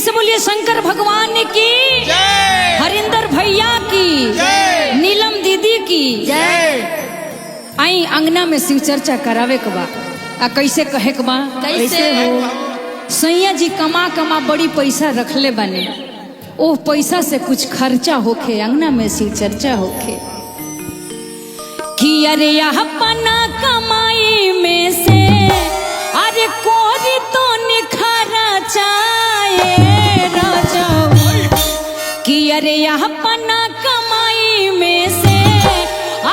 से बोलिए शंकर भगवान की जय, हरिंदर भैया की जय, नीलम दीदी की जय। आई अंगना में शिव चर्चा करावे के बा आ कैसे कहे के बा कैसे हो सैया जी कमा कमा बड़ी पैसा रखले बने ओ पैसा से कुछ खर्चा होखे अंगना में शिव चर्चा होखे कि अरे अपना कमाई में से अरे कोरी तो निखरा चाहे राजा कि अरे अपना कमाई में से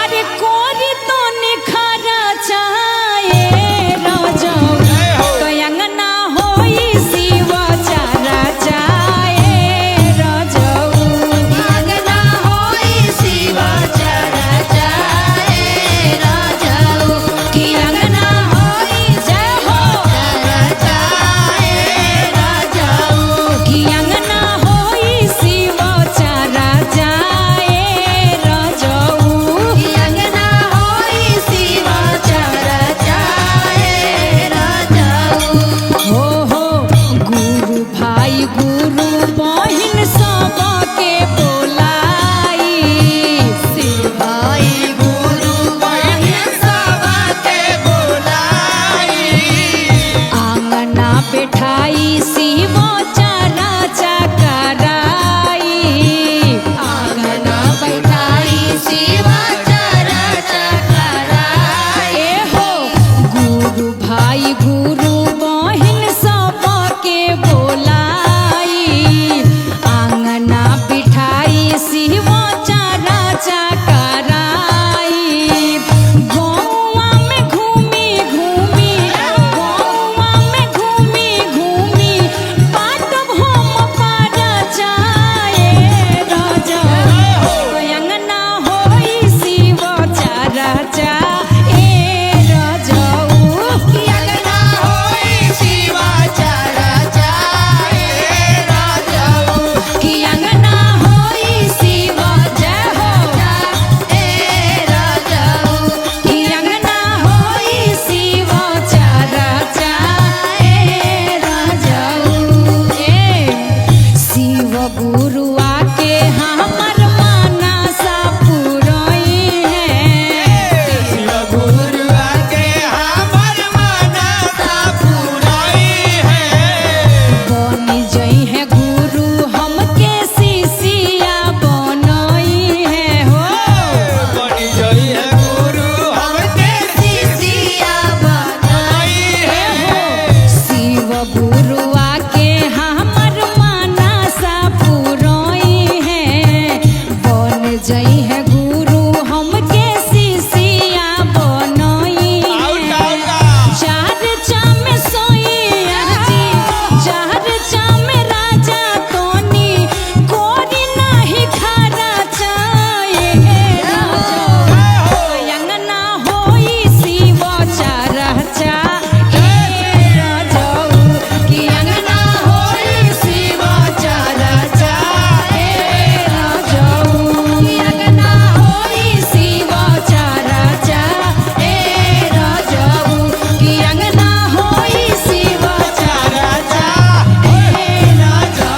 अरे कोरी तो निखरा चाहे राजा तो अंगना होई शिव चारा चाहे राजा अंगना होई शिव चारा चाहे राजा कि अंगना होई जय हो चारा चाहे राजा कि अंगना होई शिव चारा चाहे राजा अंगना होई शिव चारा चाहे राजा हो गुरु भाई गुरु बहिन सबके बोलाई भाई गुरु बहिन सबके बोलाई आंगना बैठाई शिव चारा चकराई आंगना बैठाई शिव चारा चकराई ए हो गुरु भाई गुरु बहिन सबके बोलाई आंगना बिठाई शिव चारा चकराई गौवा में घूमी घूमी गौवा में घूमी घूमी पाटब हम पारा चाहे राजा अंगना होई शिव चारा चाहे राजा अंगना होई शिव चारा चाहे राजा कि अंगना होई शिव जय हो ए राजा कि अंगना होई शिव चारा चाहे राजा शिव गुरु आके हमर मानसा पुरई है शिव गुरु आके हमर मानसा पुराई है। बनी जई है गुरु हमके शिष्या बनई है हो बनी जई है गुरु हमके शिष्या बनाई है। शिव गुरु आके हमर मानसा पुरई है बन जई है गुरु हमके शिष्या बनई है चार चाम सोइया जी चार चाम राजा तोनी कोरी नाही खारा चाहे राजा अंगना होई शिव चारा चाहे राजा कि अंगना होई शिव चारा चाहे राजा अंगना होई शिव चारा चाहे राजा कि अंगना होई शिव चारा चाहे राजा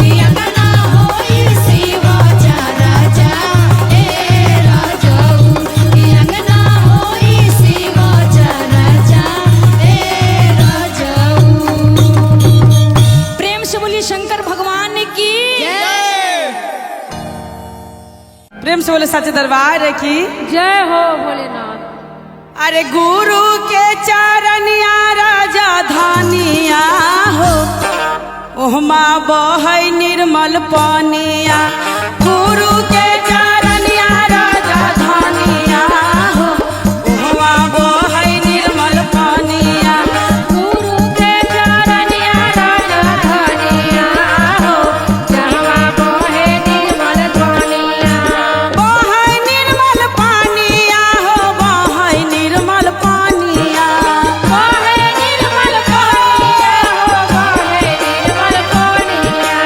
कि अंगना होई शिव चारा चाहे राजा कि अंगना होई शिव चारा चाहे राजा प्रेम से बोलिए शंकर भगवान की प्रेम से बोले सच्चे दरबार की जय हो भोलेनाथ अरे गुरु के चरनिया राजा धानिया हो ओहमा बहै निर्मल पानिया गुरु के चरनिया राजा धानिया हो ओहमा बहै निर्मल पानिया गुरु के चरनिया राजा धानिया हो जहवा बहै निर्मल पानिया बहै निर्मल पानिया हो बहै निर्मल पानिया बहै निर्मल पानिया हो बहै निर्मल पानिया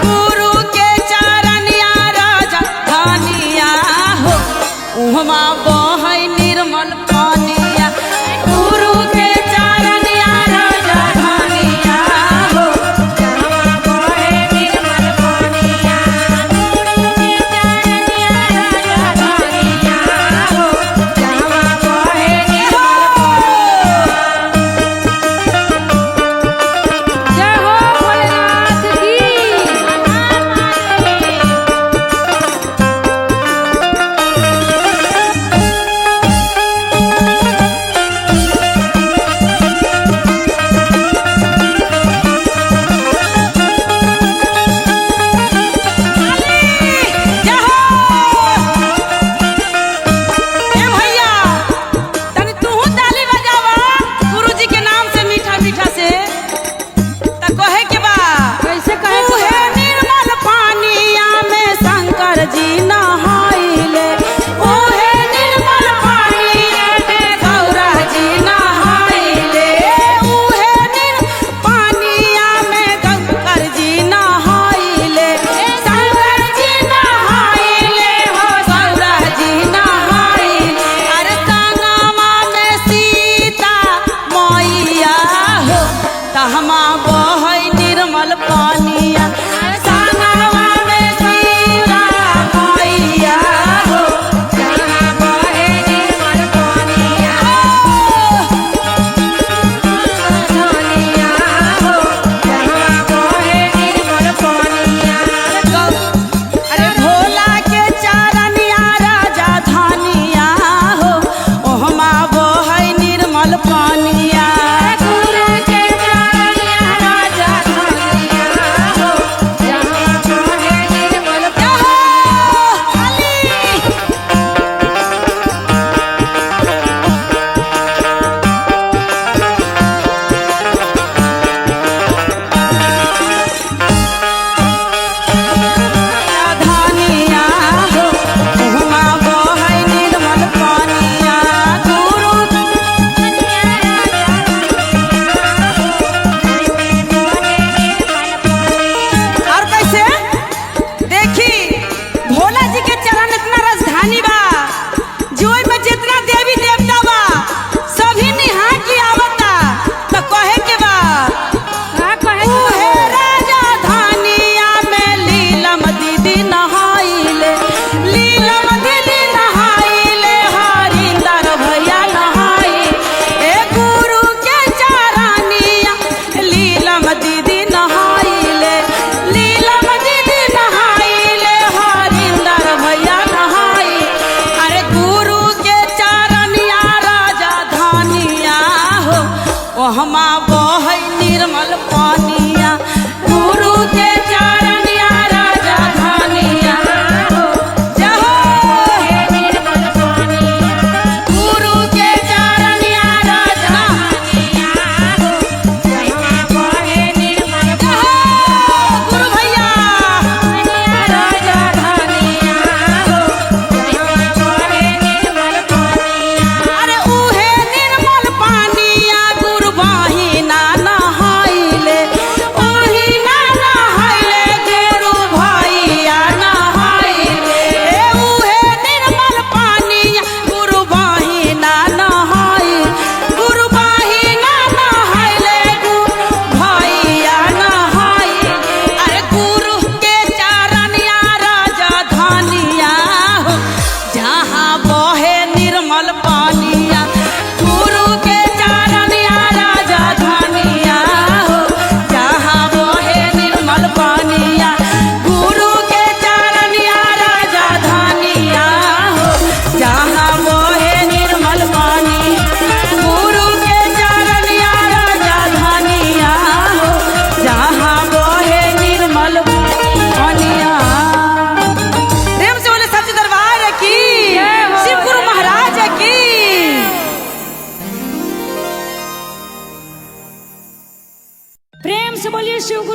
गुरु के चरनिया राजा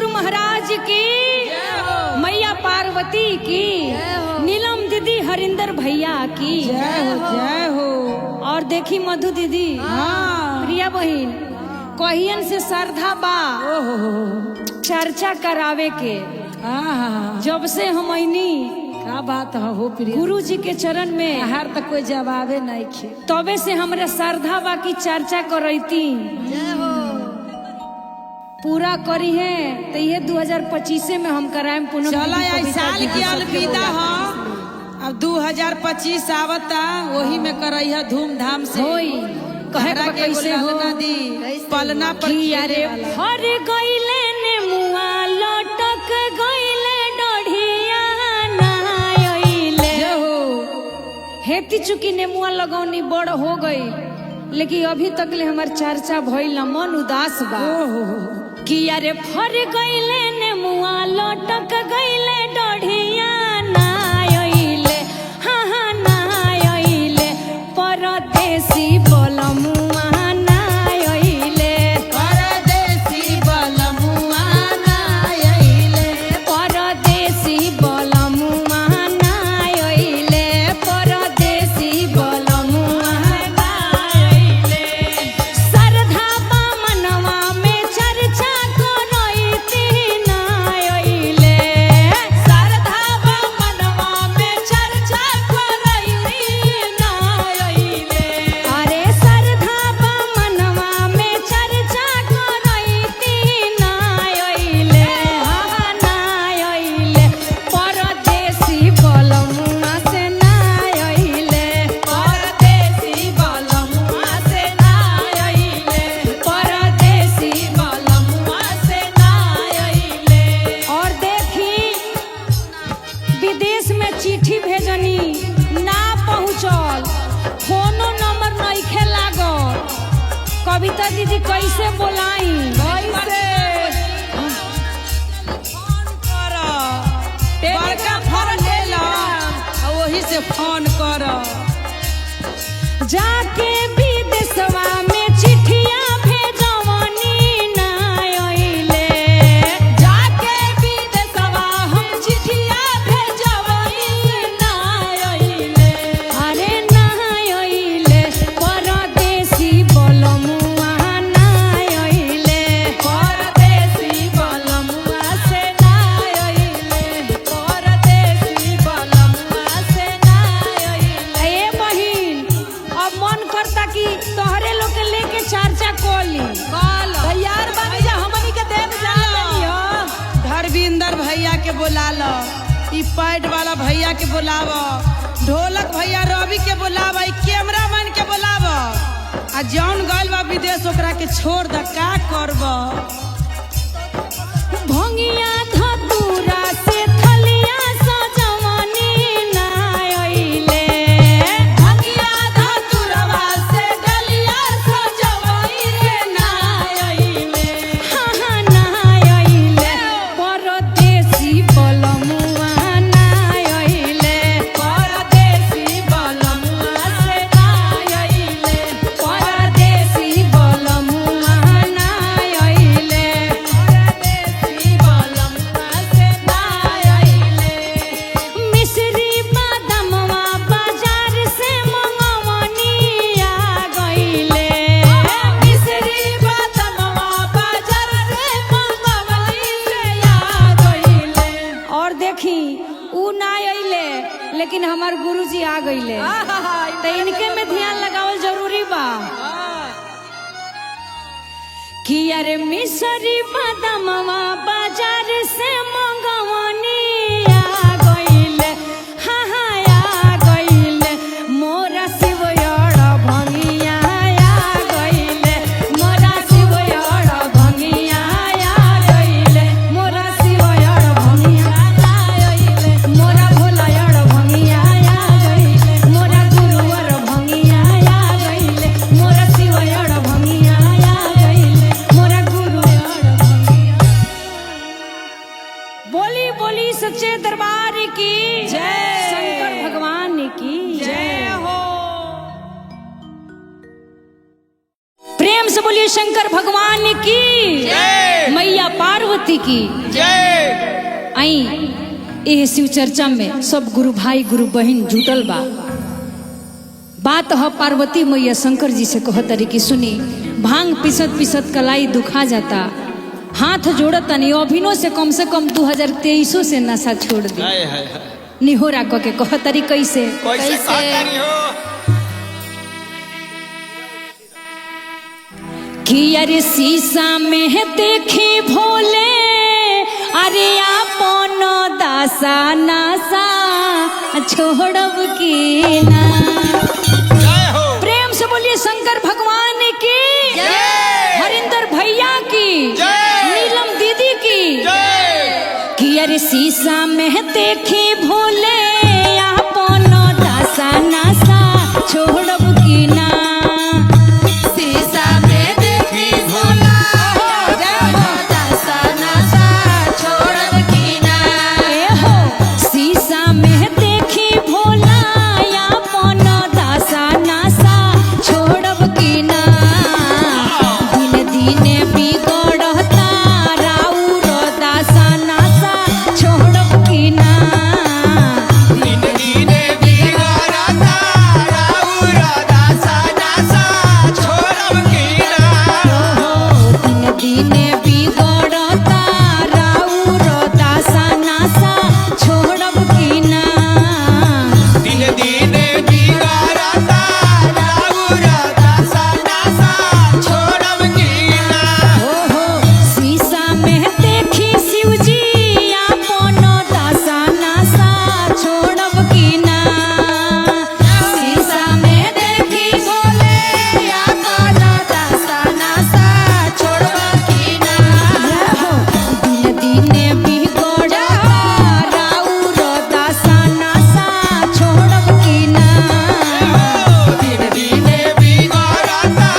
गुरु महाराज की, मैया पार्वती की, नीलम दीदी हरिंदर भैया की जय हो। और देखी मधु दीदी, हाँ प्रिया बहन, कहियन से श्रद्धा बा चर्चा करावे के। जब से हम आईनी क्या बात हो प्रिय, गुरु जी के चरण में हर तक कोई जवाबे नहीं खे। तबे से हमरा श्रद्धा बा की चर्चा करती पूरा करी है। तो ये 2025 में हम कराएम पूनम। चला साल के अलविदा हो, अब 2025 आवता, वही में करई है धूमधाम से। होई कहरा के कैसे हो नदी पलना पर अरे हर गईले ने मुआ लटक गईले डढ़िया नाइले हेती चुकी ने मुआ लगौनी बड़ हो गई, लेकिन अभी तक ले हमार चर्चा भइल ना, मन उदास बा कि अरे फर गईले ने मुआ लटक गईले डढ़िया नाइले, हाँ हाँ नाइले, परदेसी बलमुआ नाइले, परदेसी बलमुआ नाइले, परदेसी बलमुआ नाइले, परदेसी बलमुआ नाइले। श्रद्धा बा मनवा में चर्चा करैती नाइले, श्रद्धा बा मनवा में चर्चा करैती नाइले। अरे श्रद्धा बा मनवा में चर्चा करैती नाइले, हाँ नाइले, परदेसी बलमुआ से नाइले, परदेसी बलमुआ से नाइले, परदेसी बलमुआ से नाइले। और देखी विदेश में चिट्ठी भेजनी ना पहुँचल, फोनो नंबर नइखे लागल, कविता दीदी कैसे बोलाई? बड़का फोन ले लो, वही से फोन कर। जाके विदेशवा में चिट्ठिया भेजवनी नाइले, जाके विदेशवा हम चिट्ठिया भेजवनी नाइले, अरे नाइले, परदेसी बलमुआ नाइले, परदेसी बलमुआ से नाइले, परदेसी बलमुआ से नाइले। ए बहिन, अब मन करता कि तोहरे लोग के लेके चर्चा कोली तैयार बन जा, हमनी के देव जा धर्मिंदर भैया के बोला लो, ई पैड वाला भैया के बुलाव, ढोलक भैया रवि के बुलाव, कैमरामैन के बुलाव, आ जौन गइल बा विदेश ओकरा के छोड़ द, का करब? भंगिया धतूरा से थलिया सजवनी नाइले, भंगिया धतूरवा से डलिया सजवनी नाइले, हाँ हाँ नाइले, परदेसी बलमुआ नाइले, परदेसी बलमुआ से नाइले, परदेसी बलमुआ नाइले, परदेसी बलमुआ से नाइले। मिश्री बादामवा बाजार से मंगवनी आ गइले, मिश्री बादामवा बाजार से मंगवनी से आ गइले। और देखी ऊ ना अइले, लेकिन हमार गुरुजी आ गइले, तो इनके में ध्यान लगावल जरूरी बा कि अरे मिश्री बादामवा बाजार से मंगवनी आ गइले, हाँ हाँ आ गइले, मोरा शिवयर भंगिया आ गइले, मोरा शिवयर भंगिया आ गइले, मोरा शिवयर भंगिया आ गइले, मोरा भोलायर भंगिया आ गइले, मोरा गुरुवर भंगिया आ गइले, मोरा शिवयर भंगिया आ गइले, मोरा गुरुवर भंगिया। बोली बोली सच्चे दरबार की जय, शंकर भगवान की जय हो। प्रेम से बोलिए शंकर भगवान की मैया पार्वती की जय। आई ये शिव चर्चा में सब गुरु भाई गुरु बहन जुटल बा। बात ह पार्वती मैया शंकर जी से कहतरी कि सुनी, भांग पिसत पिसत कलाई दुखा जाता, हाथ जोड़त नहीं, अभिनो से कम 2023 से नशा छोड़ दी। हाय हाय हाय। निहोरा क के कहतरी कैसे कैसे कहतरी हो? कि अरे शीशा में देखी भोले, अरे आपन दासा नासा छोड़ब की ना। जय हो। प्रेम से बोलिए शंकर भगवान की, हरिंदर भैया की, नीलम दीदी की। कि अरे शीशा में देखी भोले, आपन दासा नासा छोड़ब की ना। शीशा में देखी भोला दासा नासा छोड़ब की ना। ए हो शीशा में देखी भोला, आपन दासा नासा छोड़ब की ना। दिन दिने बिगड़ता राउर दासा नासा छोड़ब की ना। दिन दिने बिगड़ता राउर दासा नासा छोड़ब की ना। दिन दिने बिगड़ता राउर दासा नासा छोड़ब की ना। दिन दिने बिगड़ता राउर दासा नासा छोड़ब की ना। शीशा में देखी शिवजी, आपन दासा नासा छोड़ब की ना। शीशा में देखी भोले आपन दासा नासा छोड़ब की ना। दिन दिने बिगड़ता राउर दासा नासा छोड़ब की ना। दिन दिने बिगड़ता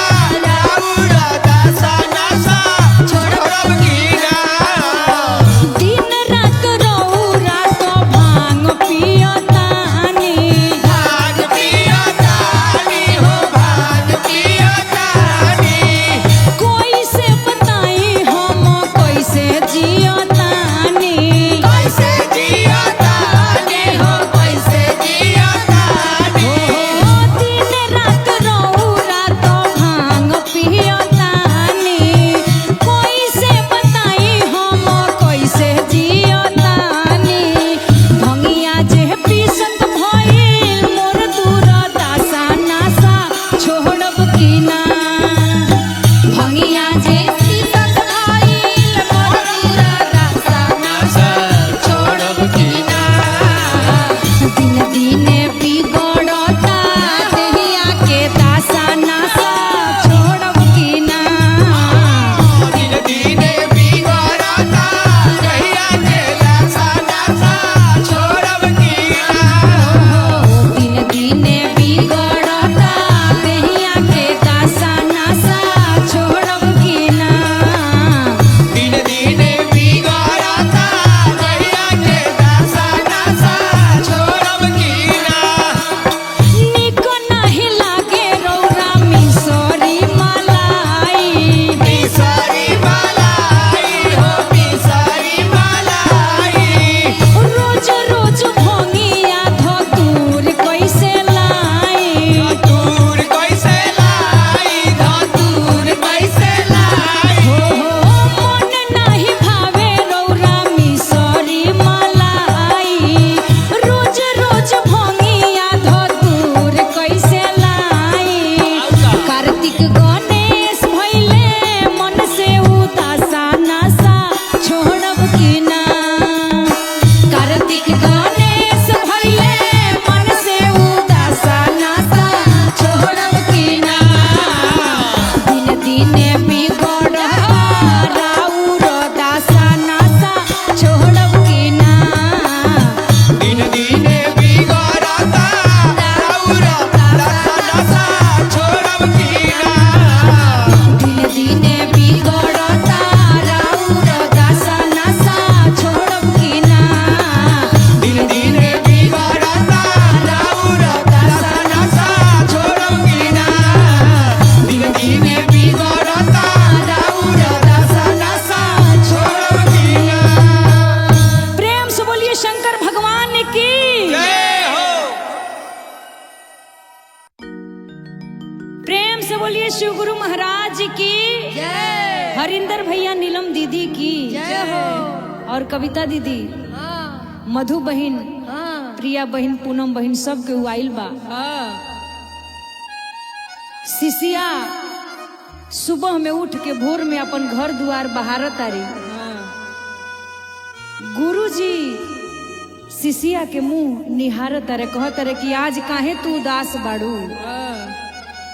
राउर दासा नासा छोड़ब की ना। दिन रात रौरा तो भांग पियतानी, भांग पियतानी हो भांग पियतानी। कोई से बताई हम कैसे जियतानी। बोलिए शिव गुरु महाराज की जय। हरिंदर भैया, नीलम दीदी की जय हो। और कविता दीदी, हाँ मधु बहन, हाँ प्रिया बहन, पूनम बहन, सब के आइल बा। शिशिया सुबह में उठ के भोर में अपन घर दुआर बहारत तारी। गुरुजी शिशिया के मुंह निहारत तारे, कहत तारे कि आज काहे तू उदास बाड़ू।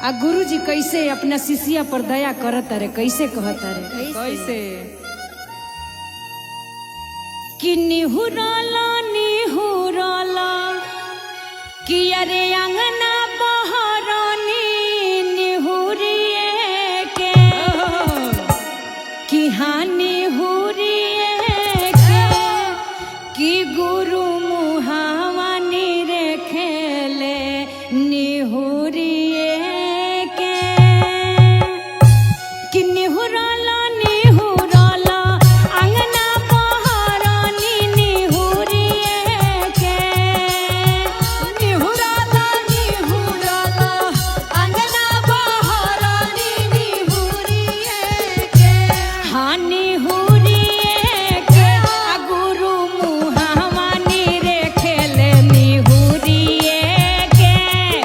आ गुरुजी कैसे अपना शिशिया पर दया करत तारे, कैसे कहत तारे, कैसे कि निहुराला निहुराला कि अरे अंगना बहरानी निहुरिए के, कि हाँ निहुरिए के, कि गुरु मुहावा रे खेले निहुरिए के, कि निहुराला निहुराला अंगना बहरानी निहुरिए के, निहुराला निहुराला अंगना बहरानी निहुरिए के, हाँ निहुरिए के, आ गुरु मुहावा रे खेले निहुरिए के,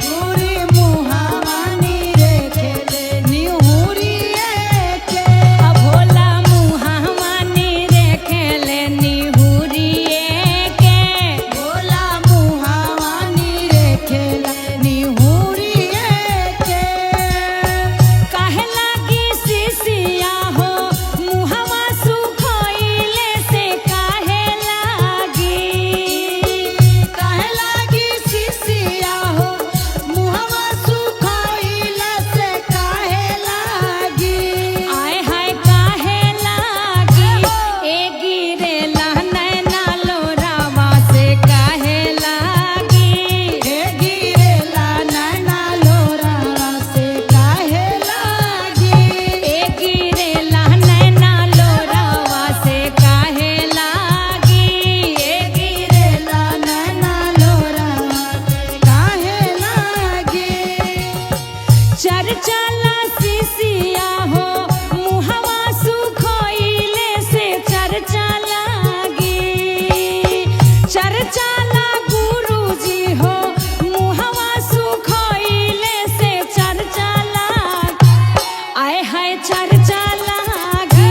गुरु मुहावानी रे खेले निहुरिए के, आ भोला मुहावा रे खेले निहुरिए के। भोला मुहावानी रे खेले निहुरिए के, काहे लागी शिशिया हो मुहवा सुखइले से, काहे लागी, काहे लागी शिशिया हो मुहवा सुखइला से, काहे लागी आय हाय काहे लागी, ए गिरेला नैना लोरावा से, काहे लागी, हे गिरेला नैना लोरावा से, काहे लागी ए गिरेला नैना लोरावा से, काहे लागी, ए गिरेला नैना लोरावा से, काहे लागी चरचला शिशिया हो मुहवा सुखइले से, चरचा लागी, चरचला गुरुजी हो मुहवा सुखइले से, चरचा लागी, आय हाय चरचा लागी,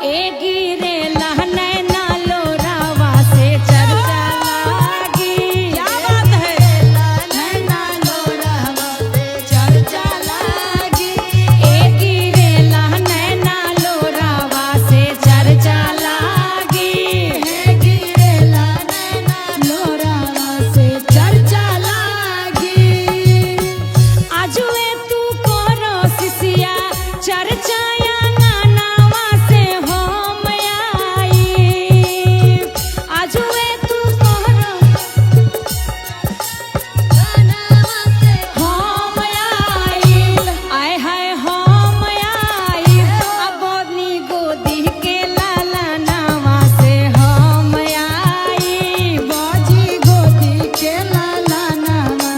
ए गिरेला नैना लोरावा से, चरचा लागी। क्या बात है। नैना लोरावा से चर्चा लागी, ए गिरेला नैना लोरावा से, चरचा लागी। हे गिरेला नैना लोरावा से चर्चा लागी, आजुए तू करो शिशिया चर्चा अंगनावा से हम आई, आजुए तू करो गानावा से हम आइल, आय हाय हम आइल, अपनी गोदी के लाला नावा से हम आई, बाजी गोदी के लाला नामा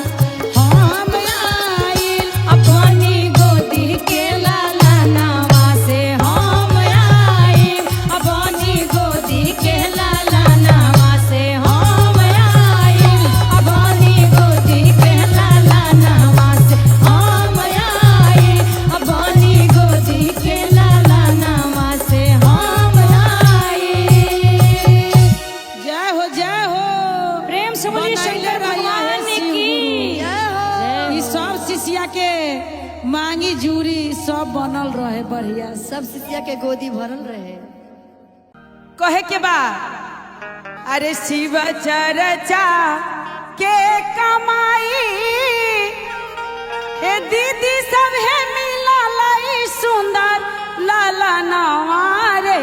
हम आइल, अपनी गोदी के लाला नावा से हम आइल, अपनी गोदी के लाला नावा से हम आइल, अपनी गोदी के लाला नावा से हम आइल, अपनी गोदी के लाला नावा से हम आइल। जय हो जय हो। प्रेम से बोलिए शंकर भगवान की ई सब शिष्या के मांगी जूरी सब बनल रहे बढ़िया से। सब शिष्या के गोदी भरल रहे। कहे के बा अरे शिव चर्चा के कमाई हे दीदी सब है मिला लाई सुंदर लाला नवारे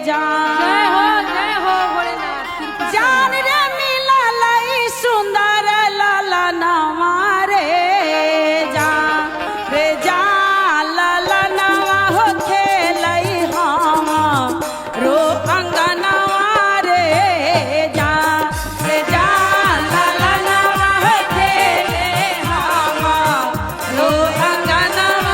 जान जय हो भोलेनाथ। जान रे मिला लाई सुंदर लाला नवारे जान रे जान लाला नवा हो खेलई हम रो अंगनवा रे जान रे जान लाला नवा हो खेले हम रो अंगनवा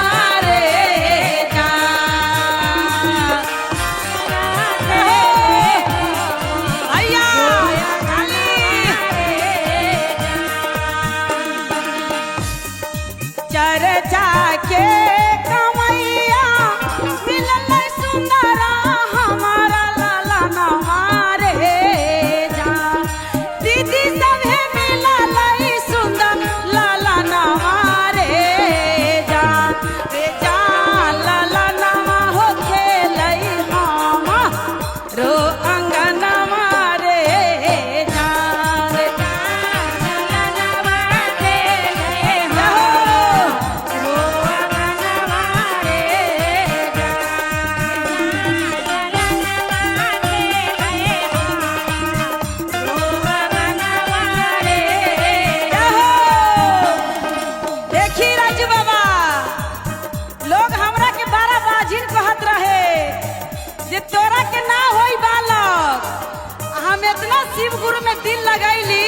गुरु में दिल लगैली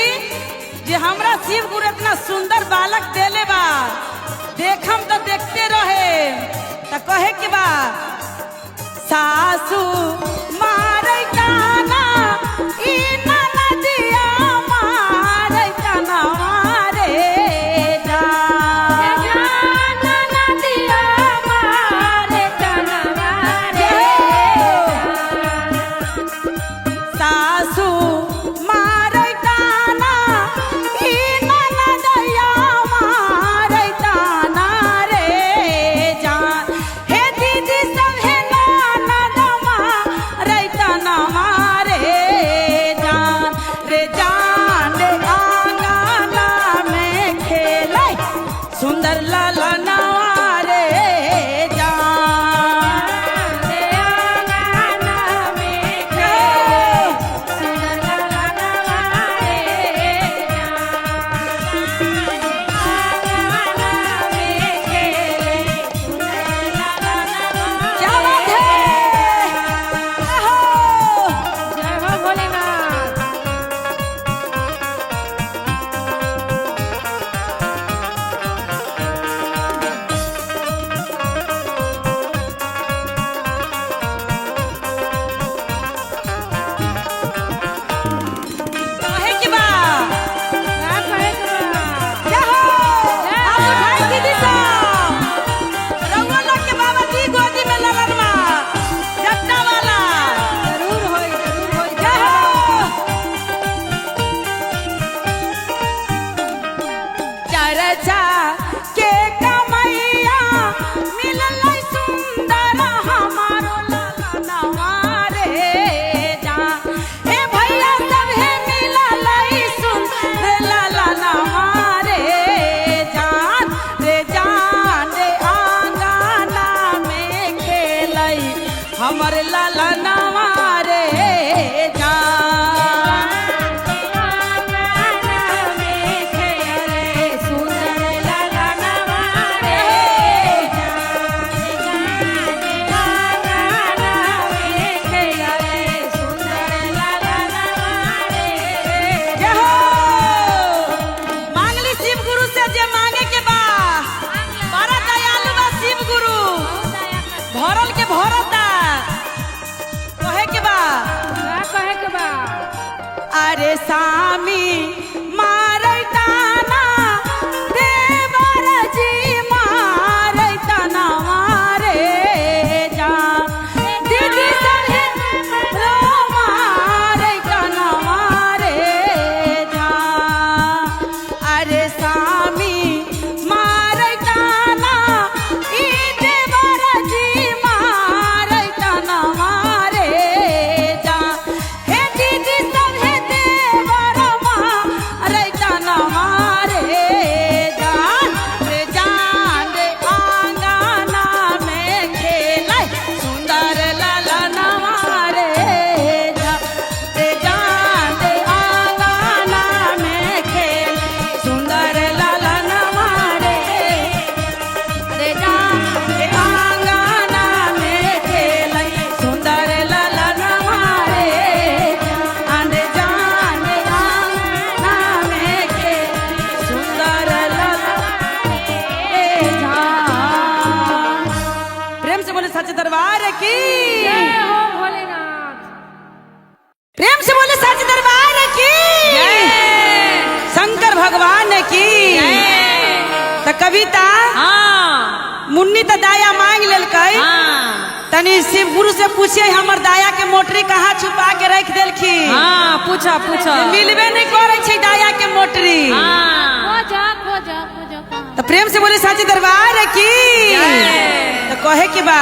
जे हमरा शिव गुरु इतना सुंदर बालक देले बा, देखम तो देखते रहे। त कहे के बा सासू मारै काना ई ननदिया मारै काना मारे जा ननदिया मारे काना मारे सासू मारै काना ई ननदिया मारै काना रे जान हे दीदी सब हे ननद मारै काना मारे जान रे जान रे आंगना में खेलै सुंदर ललना रे जान रे आंगना में खेलै सुंदर ललना रे क्या बात है आहो जय हो भोलेनाथ। कहे के बा क्या हो आप उठाई दीदी साहब रउआ लोग के बाबा दी गोदी में ललनवा जट्टा वाला जरूर होई क्या हो चरचा के कमैया मिललै सुंदर हमारो ललनवा रे जा ए भैया सब हे मिललै सुंदर ललनवा रे जान रे आंगना में खेलै हमर ललनवा रे जान आंगना में खेलै सुंदर ललनवा रे आंगना में खेलै सुंदर ललनवा रे जय हो मांगली शिव गुरु से जे मांगे के बा बड़ा दयालु बा शिव गुरु भरल के भरता कहे के बा अरे सामी मारै ताना देवर जी मारै ताना मारे जा दीदी सब हे रो मारै ताना मारे जा अरे सामी मारै ताना ई देवर जी मारै ताना मारे जा हे दीदी सब हे देवर मारै ताना मारे जान रे आंगना में खेलै सुंदर ललनवा रे जान रे आंगना में खेलै सुंदर ललनवा रे जान रे आंगना में खेलै सुंदर ललनवा रे आंदे जान रे आंगना में खेलै सुंदर ललनवा रे जान। प्रेम से बोले सच्चे दरबार की प्रेम से बोले सच्चे दरबार की शंकर भगवान की त कविता मुन्नी त दाया मांग लेलकै तनी शिव गुरु से पूछे हमर दाया के मोटरी कहाँ छुपा के रख देलखी पूछा मिलबे नहीं करे छै दाया के मोटरी खोजा तो प्रेम से बोले साची दरबार की तो कहे के बा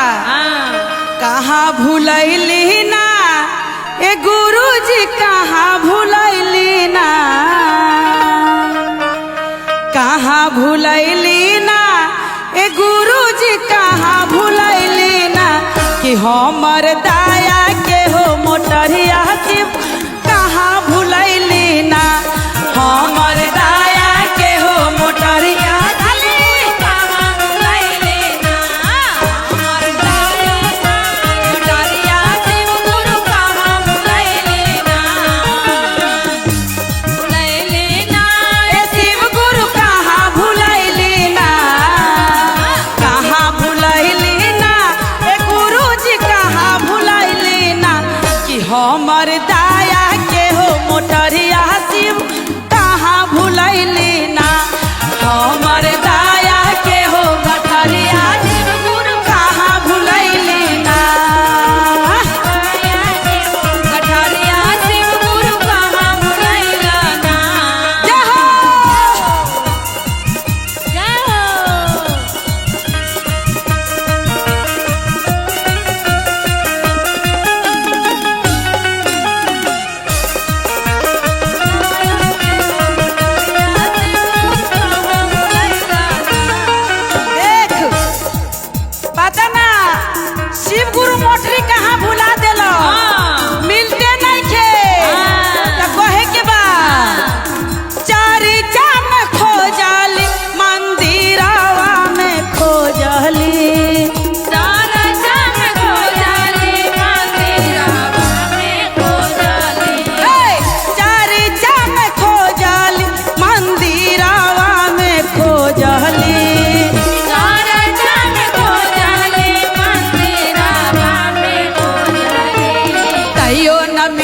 कहाँ भूलैली ना ए गुरु जी कहाँ भूलैली ना कहाँ भूलैली ना ए गुरु जी कहाँ भूलैली ना कि हमर दाया के हो मोटरिया शिव कहाँ भूलैली ना हमर दाया के हो मोटरिया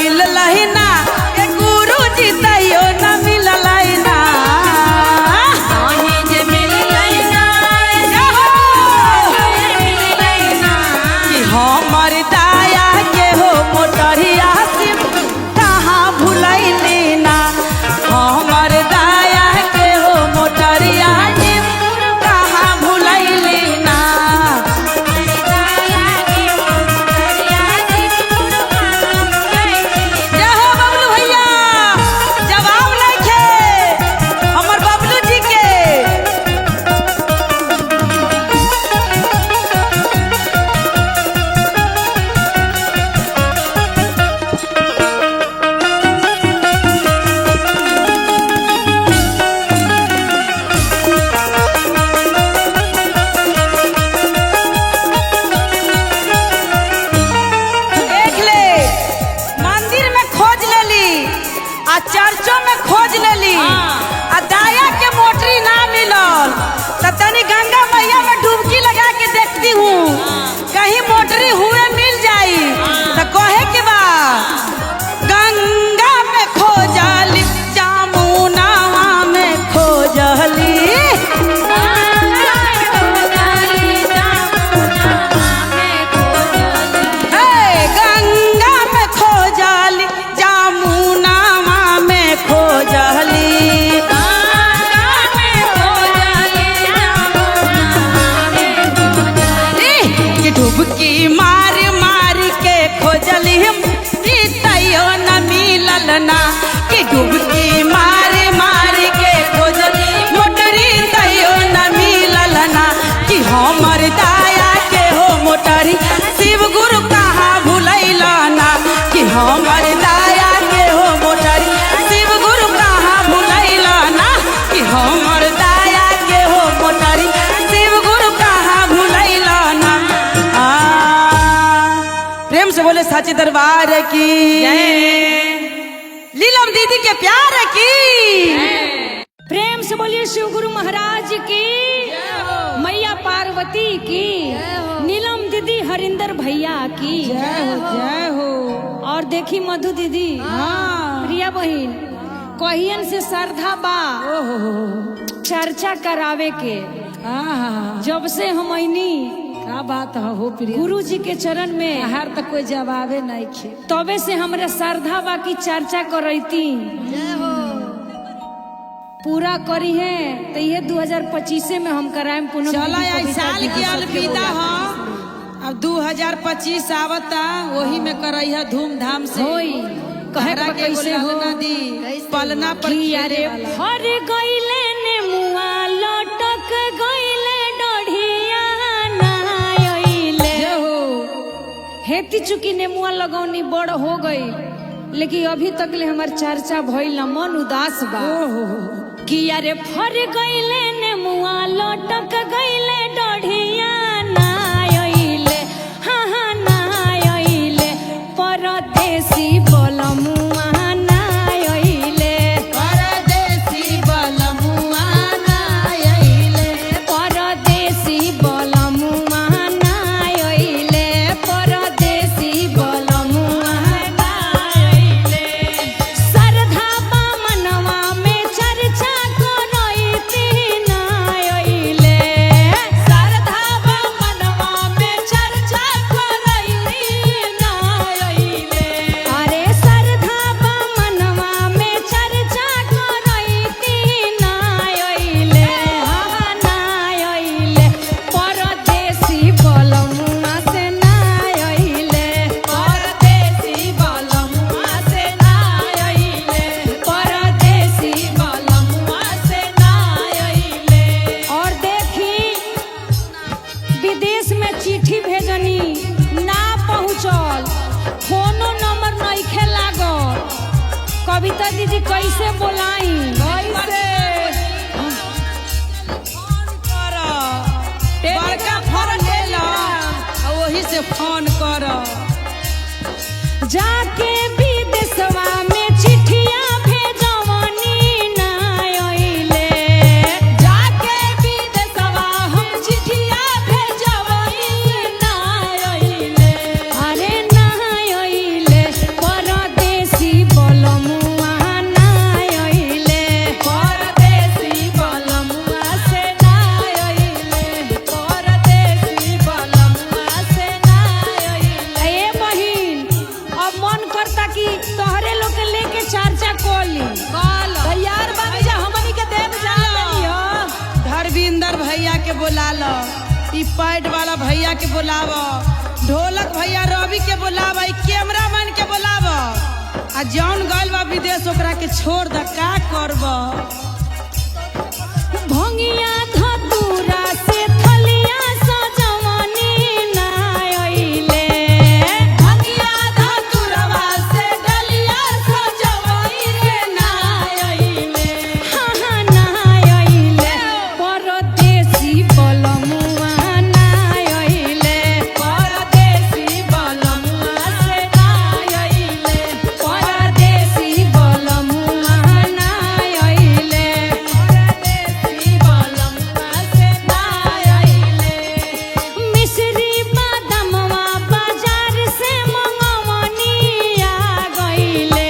मिललही ना ए गुरु जी तैयो न मिललही ना कहीं जे मिललई ना मिललई ना कि हमर दाया के हो मोटरिया सिम कहाँ भुलैली ना हमर दाया के हो मोटरिया सिम कहाँ भुलैली ना जय हो बबलू भैया जवाब नइखे हमर बबलू जी के देख ले मंदिर में खोज लेली आ चर्चों में खोज लेली आ दाया के मोटरी ना मिलल त तनी गंगा मैया में डुबकी लगा के देखती हूँ कहीं मोटरी हुए मिल जाई त कहे के बा गंगा में खोजली जमुना में खोजली गंगा में खोजली जमुना में खोजली कि डुबकी मार मार के खोजली हम तैयो न मिलल ना कि डुबकी मार मार के खोजली मोटरी तैयो न मिलल ना कि हमर दाया के हो मोटरी शिव गुरु कहाँ भुलैला ना कि हमर दाया के हो मोटरी शिव गुरु कहाँ भुलैला ना कि हमर दाया के हो मोटरी शिव गुरु कहाँ भुलैला ना प्रेम से बोले साचे दरबार की लीलम दीदी के प्यार की प्रेम से बोलिए शिव गुरु महाराज की, मैया पार्वती की, नीलम दीदी हरिंदर भैया की जय हो। और देखी मधु दीदी प्रिया बहन कहियन से श्रद्धा बा चर्चा करावे के जब से हम आईनी क्या बात हो प्रिय गुरु जी के चरण में हर तक कोई जवाबे नहीं खे तबे से हमरा श्रद्धा बा की चर्चा करती पूरा करी है तो ये 2025 में हम कराएम पुनः चला साल के अलविदा हो अब 2025 आवता वही में करई है धूमधाम से होई कहरा के कैसे हो नदी पलना पर अरे फर गईले ने मुआ लटक गईले डढ़िया ना आइले हेती चुकी ने मुआ लगौनी बड़ हो गई लेकिन अभी तक ले हमार चर्चा भइल ना मन उदास बा कि अरे फर गईले ने मुआ लटक गईले डढ़िया ना आइले हाँ ना आइले परदेसी बलमुआ ना आइले परदेसी बलमुआ ना आइले परदेसी बलमुआ ना आइले परदेसी बलमुआ ना आइले श्रद्धा बा मनवा में चर्चा करैती ना आइले श्रद्धा बा मनवा में चर्चा करैती ना आइले अरे श्रद्धा बा मनवा में चर्चा करैती ना आइले हाँ ना आइले परदेसी बलमुआ से ना आइले परदेसी बलमुआ से ना आइले परदेसी बलमुआ से ना आइले और देखी विदेश में चिट्ठी भेजनी ना पहुँचल फोनो नंबर नइखे लागल कविता दीदी कैसे बोलाई बड़का फोन ले लो वही से फोन करो जाके विदेशवा में चिट्ठिया भेजवनी ना आइले जाके विदेशवा हम चिट्ठिया भेजवनी ना आइले अरे ना आइले परदेसी ई पैड वाला भैया के बुलाव, ढोलक भैया रवि के बुलाव, ई कैमरामैन के बुलाव। आ जौन गइल बा विदेश ओकरा के छोड़ द, का करब। भंगिया धतूरा से थलिया सजवनी ना आइले, भंगिया धतुरवा से डलिया सजवई रे ना आइले। हाँ हाँ ना आइले, परदेसी बलमुआ ना आइले, परदेसी बलमुआ से ना आइले। परदेसी बलमुआ ना आइले। परदेसी बलमुआ से ना आइले। मिश्री बादामवा बाजार से मंगवनी आ गइले,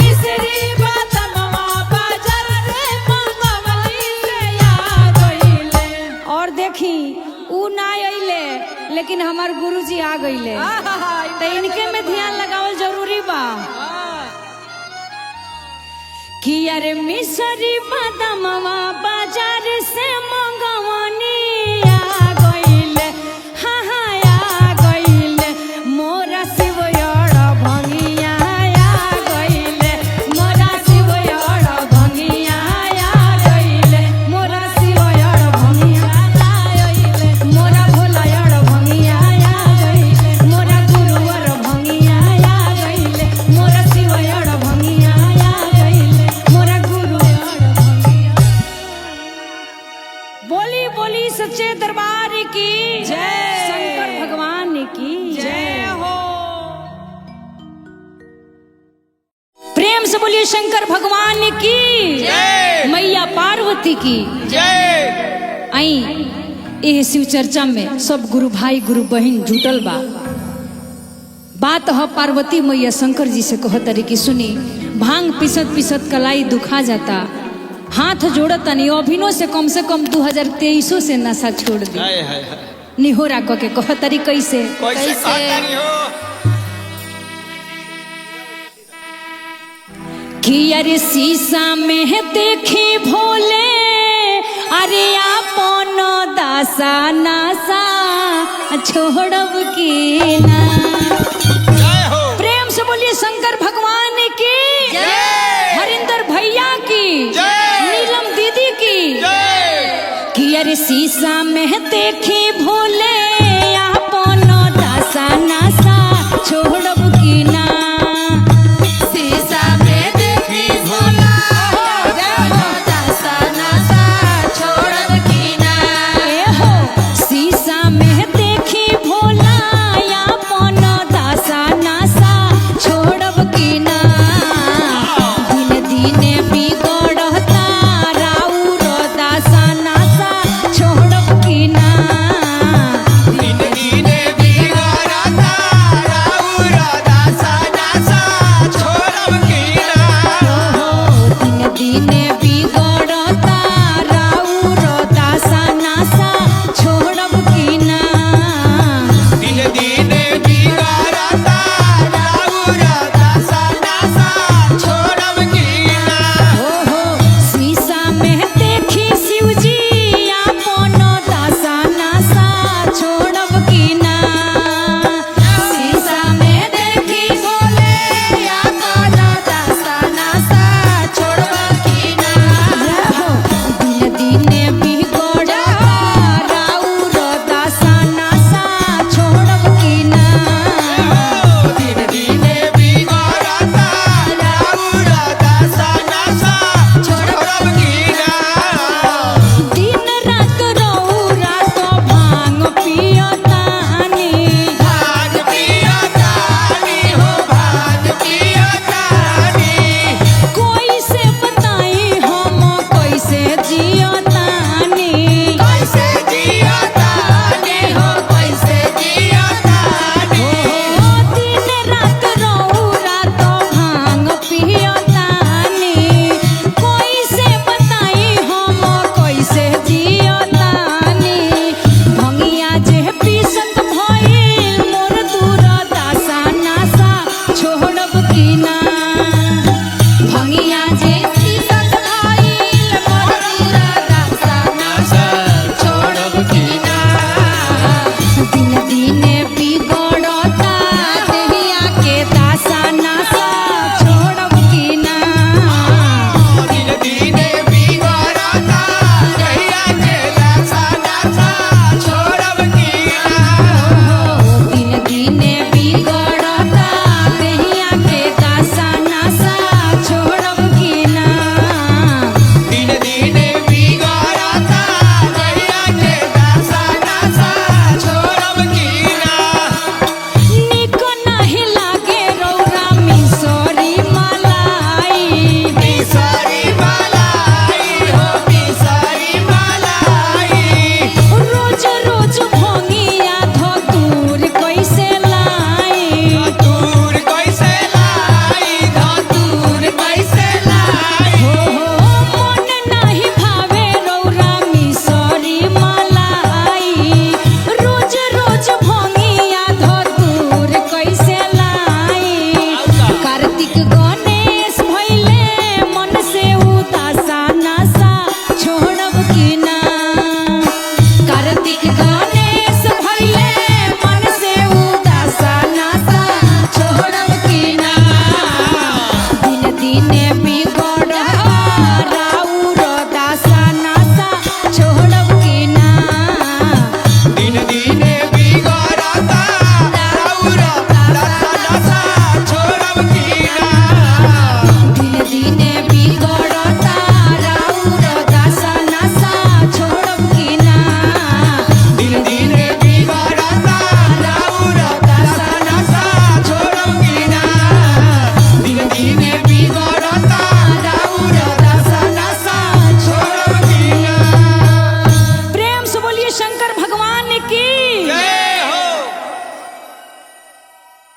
मिश्री बादामवा बाजार से मंगवली से आ गइले। और देखी ऊ ना आइले लेकिन हमार गुरुजी आ गइले, तो इनके में ध्यान लगावल जरूरी बा कि अरे मिश्री बादामवा बाजार से मंगवनी आ गइले। हाँ हाँ आ गइले, मोरा शिवयर भंगिया आ गइले, मोरा शिवयर भंगिया आ गइले, मोरा शिवयर भंगिया आ गइले, मोरा भोलायर भंगिया आ गइले, मोरा गुरुवर भंगिया आ गइले, मोरा शिवयर भंगिया आ गइले, मोरा गुरुवर भंगिया। बोली बोली सच्चे दरबार की जय। शंकर भगवान की जय हो। प्रेम से बोलिए शंकर भगवान की जय। मैया पार्वती की जय। आई एह शिव चर्चा में सब गुरु भाई गुरु बहन जुटल बा। बात ह पार्वती मैया शंकर जी से कहतरी कि सुनी, भांग पिसत पिसत कलाई दुखा जाता, हाथ जोड़त तनी अभिनो से कम 2023 से नशा छोड़ दी। हाय हाय हाय। निहोरा क के कहतरी कैसे कैसे कहतरी हो? कि अरे शीशा में देखी भोले, अरे आपन दासा नासा छोड़ब की ना। जय हो। प्रेम से बोलिए शंकर भगवान की जय। हरिंदर भैया की जय। नीलम दीदी की जय। कि अरे शीशा में देखी भोले,